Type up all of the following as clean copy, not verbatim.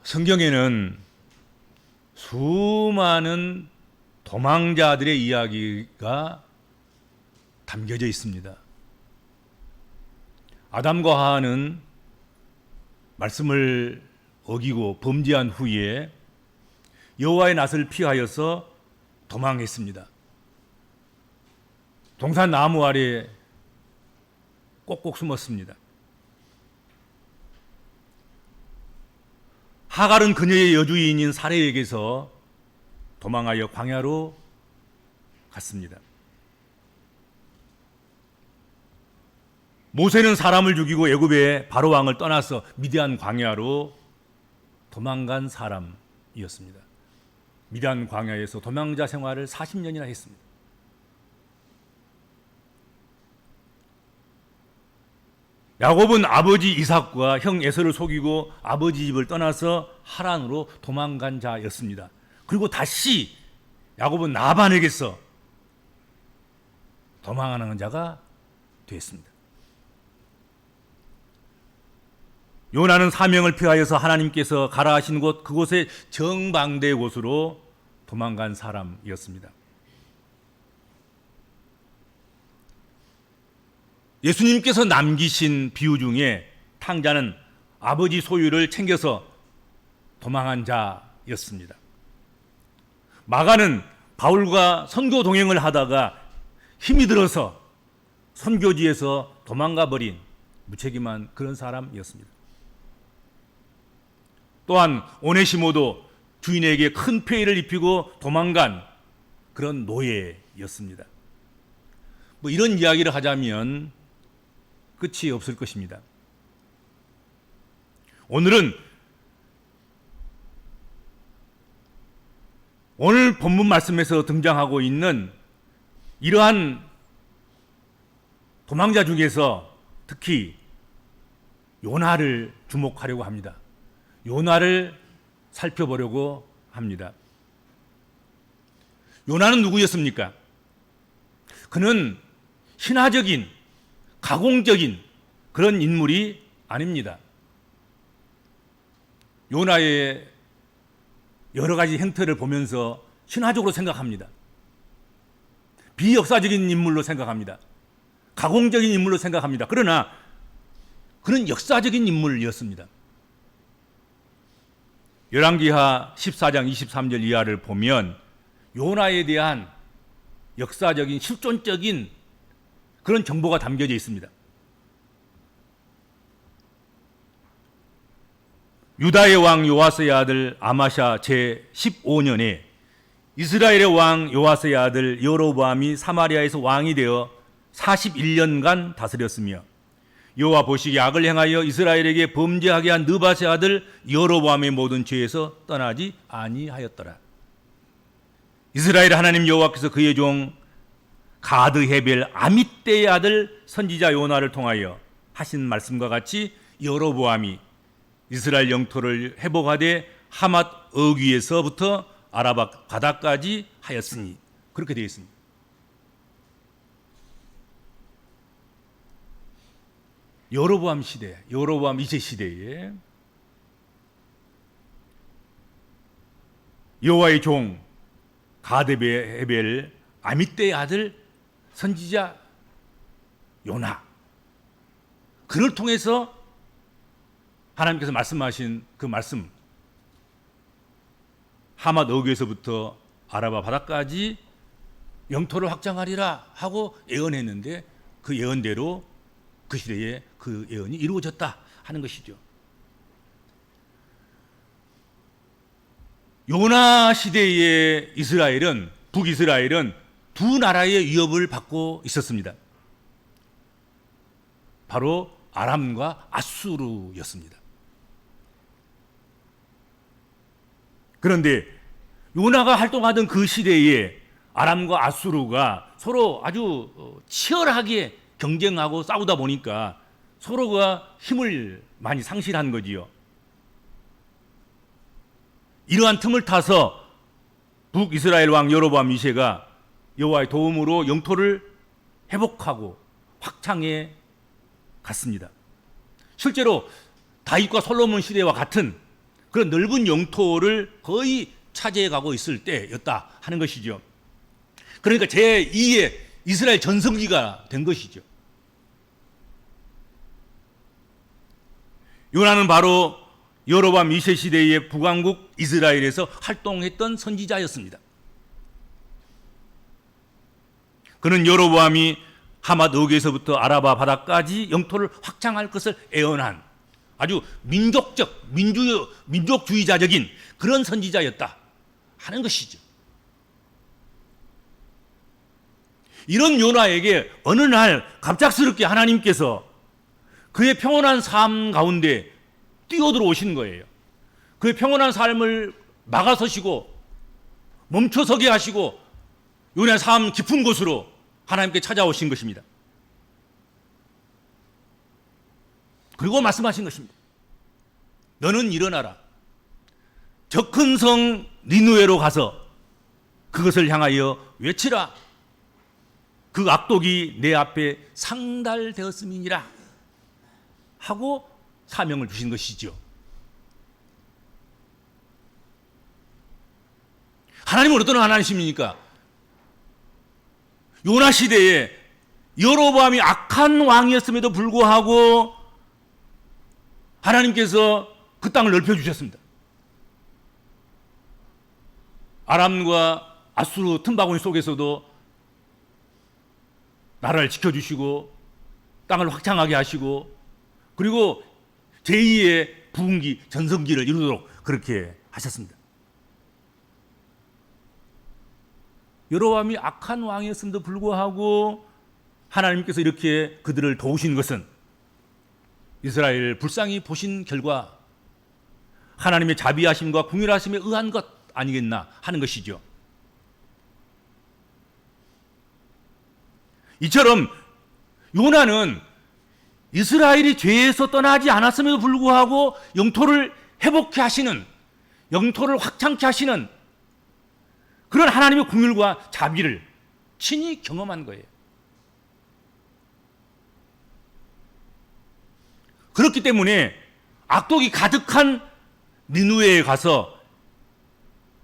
성경에는 수많은 도망자들의 이야기가 담겨져 있습니다. 아담과 하와는 말씀을 어기고 범죄한 후에 여호와의 낯을 피하여서 도망했습니다. 동산 나무 아래 꼭꼭 숨었습니다. 하갈은 그녀의 여주인인 사레에게서 도망하여 광야로 갔습니다. 모세는 사람을 죽이고 애굽의 바로 왕을 떠나서 미디안 광야로 도망간 사람이었습니다. 미디안 광야에서 도망자 생활을 40년이나 했습니다. 야곱은 아버지 이삭과 형 에서를 속이고 아버지 집을 떠나서 하란으로 도망간 자였습니다. 그리고 다시 야곱은 라반에게서 도망하는 자가 되었습니다. 요나는 사명을 피하여서 하나님께서 가라 하신 곳, 그곳에 정방대의 곳으로 도망간 사람이었습니다. 예수님께서 남기신 비유 중에 탕자는 아버지 소유를 챙겨서 도망한 자였습니다. 마가는 바울과 선교 동행을 하다가 힘이 들어서 선교지에서 도망가 버린 무책임한 그런 사람이었습니다. 또한 오네시모도 주인에게 큰 폐해를 입히고 도망간 그런 노예였습니다. 이런 이야기를 하자면 끝이 없을 것입니다. 오늘은 오늘 본문 말씀에서 등장하고 있는 이러한 도망자 중에서 특히 요나를 주목하려고 합니다. 요나를 살펴보려고 합니다. 요나는 누구였습니까? 그는 신화적인, 가공적인 그런 인물이 아닙니다. 요나의 여러 가지 행태를 보면서 신화적으로 생각합니다. 비역사적인 인물로 생각합니다. 가공적인 인물로 생각합니다. 그러나 그는 역사적인 인물이었습니다. 열왕기하 14장 23절 이하를 보면 요나에 대한 역사적인 실존적인 그런 정보가 담겨져 있습니다. 유다의 왕 요아스의 아들 아마샤 제15년에 이스라엘의 왕 요아스의 아들 여로보암이 사마리아에서 왕이 되어 41년간 다스렸으며 여호와 보시기에 악을 행하여 이스라엘에게 범죄하게 한 느밧의 아들 여로보암의 모든 죄에서 떠나지 아니하였더라. 이스라엘 하나님 여호와께서 그의 종 가드 헤벨 아밋대의 아들 선지자 요나를 통하여 하신 말씀과 같이 여로보암이 이스라엘 영토를 회복하되 하맛 어귀에서부터 아라바 바다까지 하였으니, 그렇게 되어 있습니다. 여로보암 시대, 여로보암 2세 시대에 여호와의 종 가드헤벨 아밋대의 아들 선지자 요나, 그를 통해서 하나님께서 말씀하신 그 말씀, 하맛 어귀에서부터 아라바 바다까지 영토를 확장하리라 하고 예언했는데 그 예언대로 그 시대에 그 예언이 이루어졌다 하는 것이죠. 요나 시대의 이스라엘은, 북이스라엘은 두 나라의 위협을 받고 있었습니다. 바로 아람과 아수르였습니다. 그런데 요나가 활동하던 그 시대에 아람과 아수르가 서로 아주 치열하게 경쟁하고 싸우다 보니까 서로가 힘을 많이 상실한 거지요. 이러한 틈을 타서 북이스라엘 왕 여로보암 2세가 여호와의 도움으로 영토를 회복하고 확장해 갔습니다. 실제로 다윗과 솔로몬 시대와 같은 그런 넓은 영토를 거의 차지해 가고 있을 때였다 하는 것이죠. 그러니까 제2의 이스라엘 전성기가 된 것이죠. 요나는 바로 여로보암 2세 시대의 북왕국 이스라엘에서 활동했던 선지자였습니다. 그는 여로보암이 하맛 어귀에서부터 아라바 바다까지 영토를 확장할 것을 애언한 아주 민족주의자적인 그런 선지자였다 하는 것이죠. 이런 요나에게 어느 날 갑작스럽게 하나님께서 그의 평온한 삶 가운데 뛰어들어오시는 거예요. 그의 평온한 삶을 막아서시고 멈춰서게 하시고 요나의 삶 깊은 곳으로 하나님께 찾아오신 것입니다. 그리고 말씀하신 것입니다. 너는 일어나라. 저 큰 성 니느웨로 가서 그것을 향하여 외치라. 그 악독이 내 앞에 상달되었음이니라 하고 사명을 주신 것이죠. 하나님은 어떤 하나님이십니까? 요나 시대에 여로보암이 악한 왕이었음에도 불구하고 하나님께서 그 땅을 넓혀주셨습니다. 아람과 아수르 틈바구니 속에서도 나라를 지켜주시고 땅을 확장하게 하시고 그리고 제2의 부흥기 전성기를 이루도록 그렇게 하셨습니다. 여로보암이 악한 왕이었음에도 불구하고 하나님께서 이렇게 그들을 도우신 것은 이스라엘 불쌍히 보신 결과 하나님의 자비하심과 궁휼하심에 의한 것 아니겠나 하는 것이죠. 이처럼 요나는 이스라엘이 죄에서 떠나지 않았음에도 불구하고 영토를 회복케 하시는, 영토를 확장케 하시는 그런 하나님의 긍휼과 자비를 친히 경험한 거예요. 그렇기 때문에 악독이 가득한 니느웨에 가서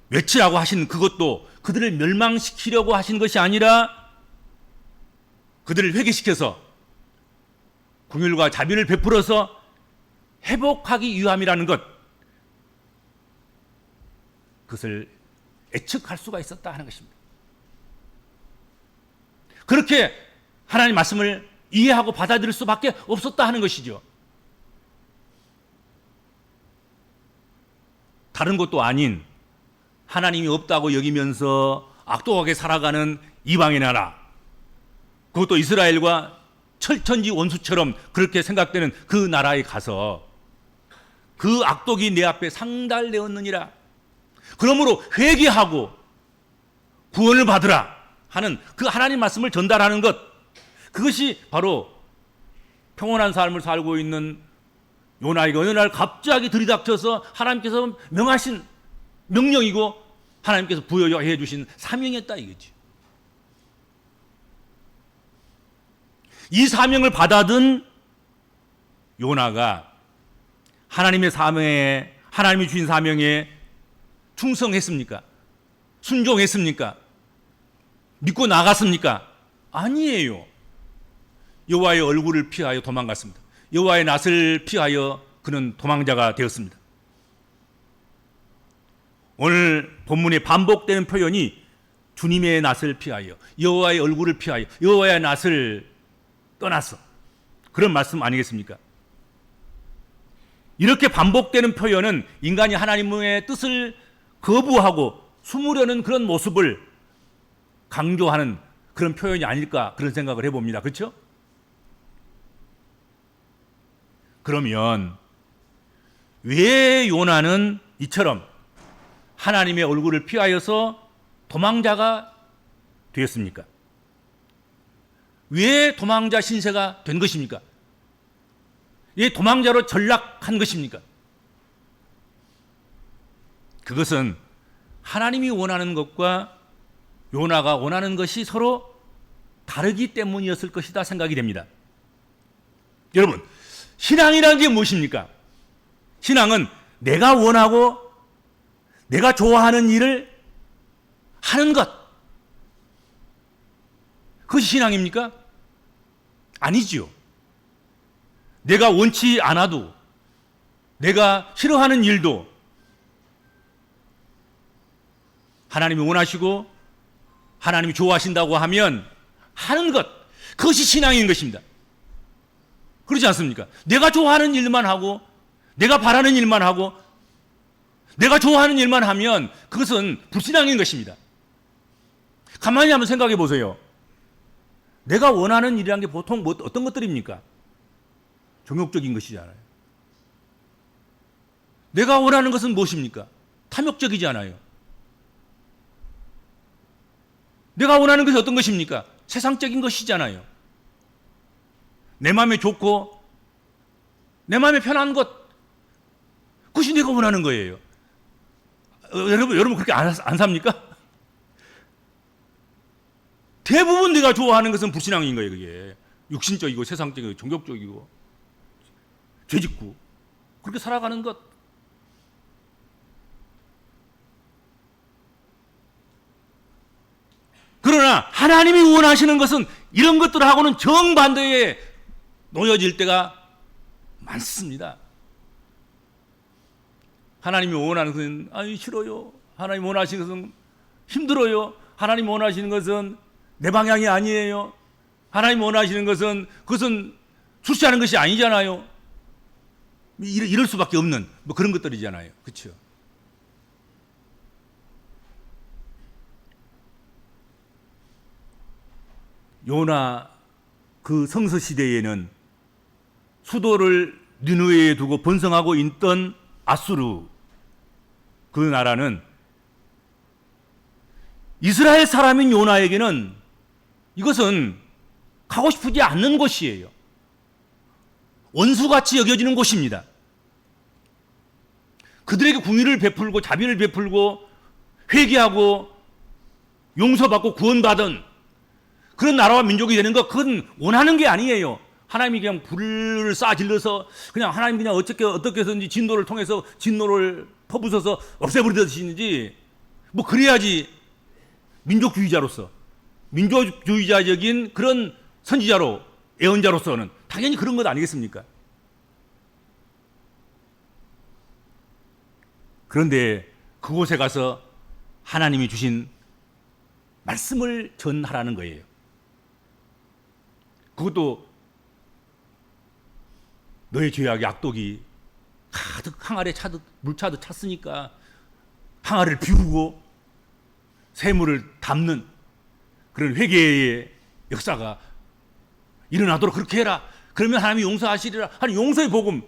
외치라고 하신 그것도 그들을 멸망시키려고 하신 것이 아니라 그들을 회개시켜서 긍휼과 자비를 베풀어서 회복하기 위함이라는 것, 그것을 예측할 수가 있었다 하는 것입니다. 그렇게 하나님 말씀을 이해하고 받아들일 수밖에 없었다 하는 것이죠. 다른 것도 아닌 하나님이 없다고 여기면서 악독하게 살아가는 이방의 나라, 그것도 이스라엘과 철천지 원수처럼 그렇게 생각되는 그 나라에 가서 그 악독이 내 앞에 상달되었느니라, 그러므로 회개하고 구원을 받으라 하는 그 하나님 말씀을 전달하는 것, 그것이 바로 평온한 삶을 살고 있는 요나에게 어느 날 갑자기 들이닥쳐서 하나님께서 명하신 명령이고 하나님께서 부여해 주신 사명이었다 이거지. 이 사명을 받아든 요나가 하나님의 사명에, 하나님이 주신 사명에 충성했습니까? 순종했습니까? 믿고 나갔습니까? 아니에요. 여호와의 얼굴을 피하여 도망갔습니다. 여호와의 낯을 피하여 그는 도망자가 되었습니다. 오늘 본문에 반복되는 표현이 주님의 낯을 피하여, 여호와의 얼굴을 피하여, 여호와의 낯을 떠났어, 그런 말씀 아니겠습니까? 이렇게 반복되는 표현은 인간이 하나님의 뜻을 거부하고 숨으려는 그런 모습을 강조하는 그런 표현이 아닐까, 그런 생각을 해봅니다. 그렇죠? 그러면 왜 요나는 이처럼 하나님의 얼굴을 피하여서 도망자가 되었습니까? 왜 도망자 신세가 된 것입니까? 왜 도망자로 전락한 것입니까? 그것은 하나님이 원하는 것과 요나가 원하는 것이 서로 다르기 때문이었을 것이다 생각이 됩니다. 여러분, 신앙이라는 게 무엇입니까? 신앙은 내가 원하고 내가 좋아하는 일을 하는 것. 그것이 신앙입니까? 아니지요. 내가 원치 않아도, 내가 싫어하는 일도 하나님이 원하시고 하나님이 좋아하신다고 하면 하는 것, 그것이 신앙인 것입니다. 그렇지 않습니까? 내가 좋아하는 일만 하고, 내가 바라는 일만 하고, 내가 좋아하는 일만 하면 그것은 불신앙인 것입니다. 가만히 한번 생각해 보세요. 내가 원하는 일이라는 게 보통 어떤 것들입니까? 정욕적인 것이잖아요. 내가 원하는 것은 무엇입니까? 탐욕적이지 않아요. 내가 원하는 것이 어떤 것입니까? 세상적인 것이잖아요. 내 마음에 좋고 내 마음에 편한 것, 그것이 내가 원하는 거예요. 여러분 그렇게 안 삽니까? 대부분 내가 좋아하는 것은 불신앙인 거예요. 그게 육신적이고 세상적이고 종교적이고 죄짓고 그렇게 살아가는 것. 그러나 하나님이 원하시는 것은 이런 것들하고는 정반대에 놓여질 때가 많습니다. 하나님이 원하는 것은 아유 싫어요. 하나님 원하시는 것은 힘들어요. 하나님 원하시는 것은 내 방향이 아니에요. 하나님 원하시는 것은 그것은 출세하는 것이 아니잖아요. 이럴 수밖에 없는 뭐 그런 것들이잖아요. 그렇죠? 요나 그 성서 시대에는 수도를 니느웨에 두고 번성하고 있던 아수르, 그 나라는 이스라엘 사람인 요나에게는 이것은 가고 싶지 않는 곳이에요. 원수같이 여겨지는 곳입니다. 그들에게 궁의를 베풀고 자비를 베풀고 회개하고 용서받고 구원받은 그런 나라와 민족이 되는 것, 그건 원하는 게 아니에요. 하나님이 그냥 불을 쏴질러서 그냥 하나님 그냥 어떻게 해서든지 진노를 통해서 진노를 퍼부숴서 없애버리듯이 뭐 그래야지 민족주의자로서, 민족주의자적인 그런 선지자로, 예언자로서는 당연히 그런 것 아니겠습니까? 그런데 그곳에 가서 하나님이 주신 말씀을 전하라는 거예요. 그것도 너의 죄악의 악독이 가득 항아리에 물 차듯 찼으니까 항아리를 비우고 샘물을 담는 그런 회개의 역사가 일어나도록 그렇게 해라. 그러면 하나님이 용서하시리라 하는 용서의 복음,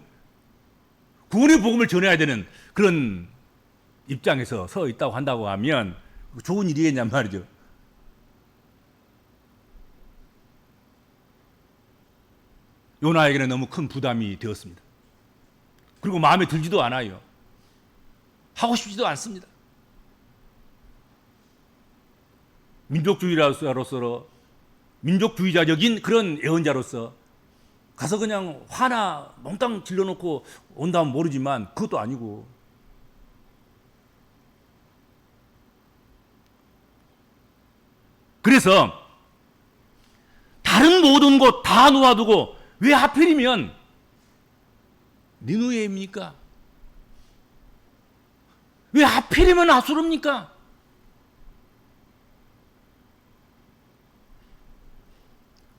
구원의 복음을 전해야 되는 그런 입장에서 서 있다고 한다고 하면 좋은 일이겠냔 말이죠. 요나에게는 너무 큰 부담이 되었습니다. 그리고 마음에 들지도 않아요. 하고 싶지도 않습니다. 민족주의자적인 그런 예언자로서 가서 그냥 화나 몽땅 질러놓고 온다면 모르지만 그것도 아니고, 그래서 다른 모든 곳 다 놓아두고 왜 하필이면 니느웨입니까? 왜 하필이면 아수르입니까?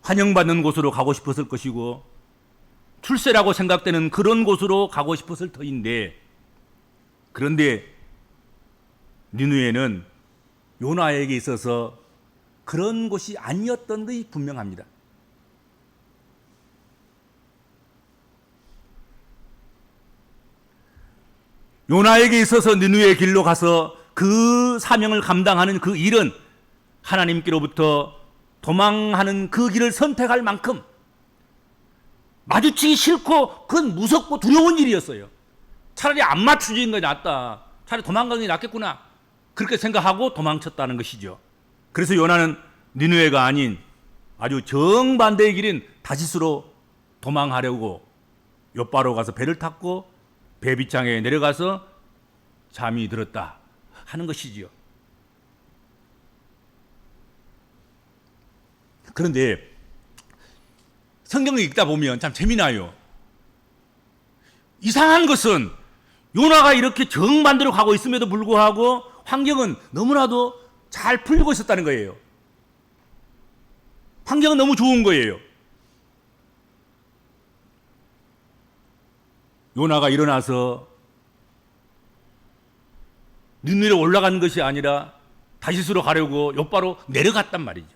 환영받는 곳으로 가고 싶었을 것이고 출세라고 생각되는 그런 곳으로 가고 싶었을 터인데, 그런데 니느웨는 요나에게 있어서 그런 곳이 아니었던 것이 분명합니다. 요나에게 있어서 니느웨의 길로 가서 그 사명을 감당하는 그 일은 하나님께로부터 도망하는 그 길을 선택할 만큼 마주치기 싫고 그건 무섭고 두려운 일이었어요. 차라리 안 맞추지는 게 낫다. 차라리 도망가는 게 낫겠구나. 그렇게 생각하고 도망쳤다는 것이죠. 그래서 요나는 니느웨가 아닌 아주 정반대의 길인 다시스로 도망하려고 욥바로 가서 배를 탔고 배비창에 내려가서 잠이 들었다 하는 것이지요. 그런데 성경을 읽다 보면 참 재미나요. 이상한 것은 요나가 이렇게 정반대로 가고 있음에도 불구하고 환경은 너무나도 잘 풀리고 있었다는 거예요. 환경은 너무 좋은 거예요. 요나가 일어나서 눈 위로 올라가는 것이 아니라 다시스로 가려고 옆바로 내려갔단 말이죠.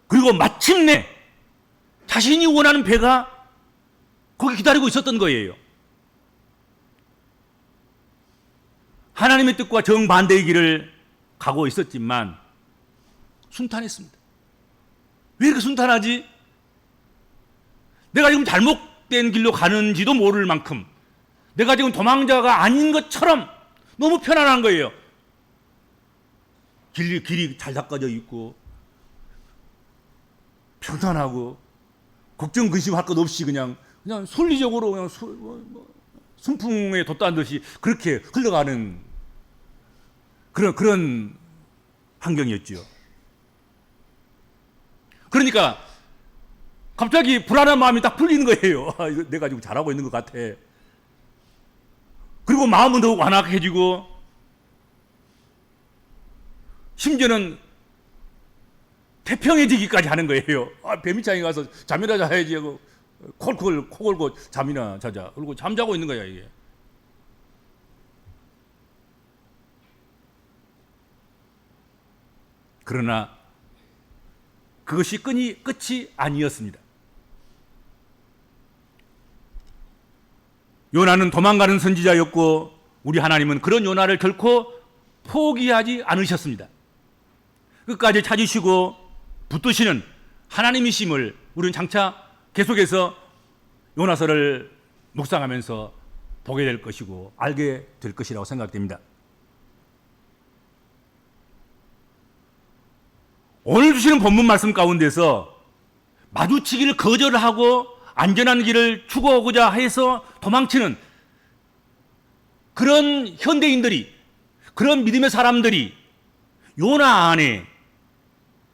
그리고 마침내 자신이 원하는 배가 거기 기다리고 있었던 거예요. 하나님의 뜻과 정반대의 길을 가고 있었지만 순탄했습니다. 왜 이렇게 순탄하지? 내가 지금 잘못된 길로 가는지도 모를 만큼 내가 지금 도망자가 아닌 것처럼 너무 편안한 거예요. 길이 잘 닦아져 있고 평탄하고 걱정 근심할 것 없이 그냥 순리적으로 그냥 순풍에 돛단 듯이 그렇게 흘러가는 그런 환경이었죠. 그러니까 갑자기 불안한 마음이 딱 풀리는 거예요. 이거 내가 지금 잘하고 있는 것 같아. 그리고 마음은 더욱 완악해지고 심지어는 태평해지기까지 하는 거예요. 배미창에 가서 잠이나 자야지 하고 코 골고 잠이나 자자. 그리고 잠자고 있는 거야 이게. 그러나 그것이 끝이 아니었습니다. 요나는 도망가는 선지자였고 우리 하나님은 그런 요나를 결코 포기하지 않으셨습니다. 끝까지 찾으시고 붙드시는 하나님이심을 우리는 장차 계속해서 요나서를 묵상하면서 보게 될 것이고 알게 될 것이라고 생각됩니다. 오늘 주시는 본문 말씀 가운데서 마주치기를 거절하고 안전한 길을 추구하고자 해서 도망치는 그런 현대인들이, 그런 믿음의 사람들이 요나 안에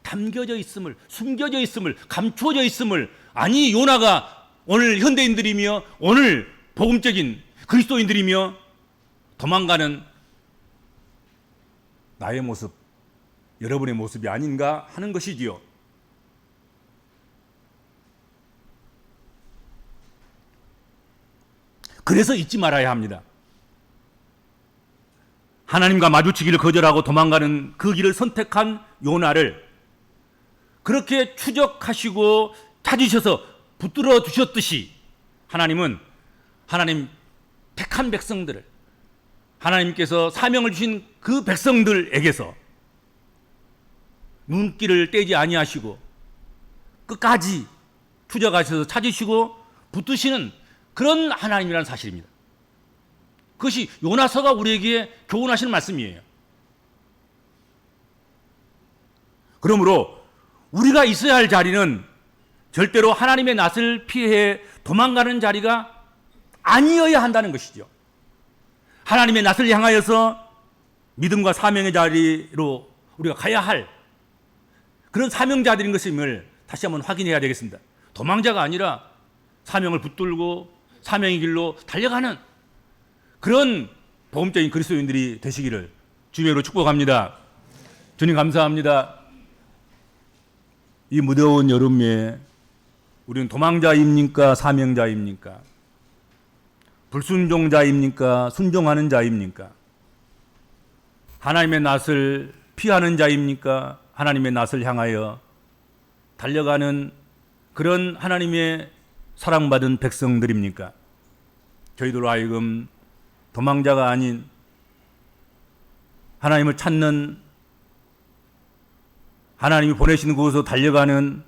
담겨져 있음을, 숨겨져 있음을, 감추어져 있음을, 아니 요나가 오늘 현대인들이며 오늘 복음적인 그리스도인들이며 도망가는 나의 모습, 여러분의 모습이 아닌가 하는 것이지요. 그래서 잊지 말아야 합니다. 하나님과 마주치기를 거절하고 도망가는 그 길을 선택한 요나를 그렇게 추적하시고 찾으셔서 붙들어 두셨듯이 하나님은 하나님 택한 백성들을, 하나님께서 사명을 주신 그 백성들에게서 눈길을 떼지 아니하시고 끝까지 추적하셔서 찾으시고 붙드시는 그런 하나님이라는 사실입니다. 그것이 요나서가 우리에게 교훈하시는 말씀이에요. 그러므로 우리가 있어야 할 자리는 절대로 하나님의 낯을 피해 도망가는 자리가 아니어야 한다는 것이죠. 하나님의 낯을 향하여서 믿음과 사명의 자리로 우리가 가야 할 그런 사명자들인 것임을 다시 한번 확인해야 되겠습니다. 도망자가 아니라 사명을 붙들고 사명의 길로 달려가는 그런 복음적인 그리스도인들이 되시기를 주님으로 축복합니다. 주님 감사합니다. 이 무더운 여름에 우리는 도망자입니까? 사명자입니까? 불순종자입니까? 순종하는 자입니까? 하나님의 낯을 피하는 자입니까? 하나님의 낯을 향하여 달려가는 그런 하나님의 사랑받은 백성들입니까? 저희들로 하여금 도망자가 아닌 하나님을 찾는, 하나님이 보내시는 곳으로 달려가는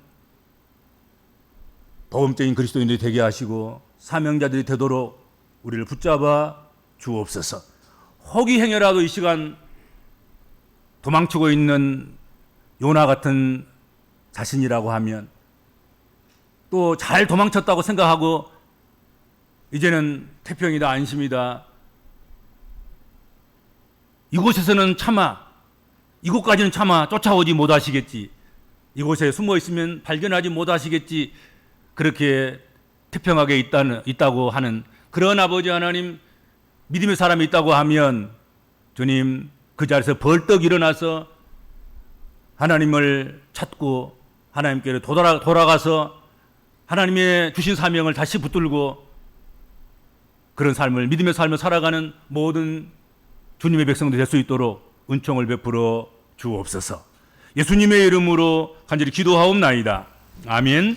복음적인 그리스도인들이 되게 하시고 사명자들이 되도록 우리를 붙잡아 주옵소서. 혹이 행여라도 이 시간 도망치고 있는 요나 같은 자신이라고 하면, 또 잘 도망쳤다고 생각하고 이제는 태평이다, 안심이다. 이곳에서는 차마, 이곳까지는 차마 쫓아오지 못하시겠지. 이곳에 숨어 있으면 발견하지 못하시겠지. 그렇게 태평하게 있다고 하는 그런 아버지 하나님, 믿음의 사람이 있다고 하면 주님 그 자리에서 벌떡 일어나서 하나님을 찾고 하나님께로 돌아가서 하나님의 주신 사명을 다시 붙들고 그런 삶을, 믿음의 삶을 살아가는 모든 주님의 백성들 될 수 있도록 은총을 베풀어 주옵소서. 예수님의 이름으로 간절히 기도하옵나이다. 아멘.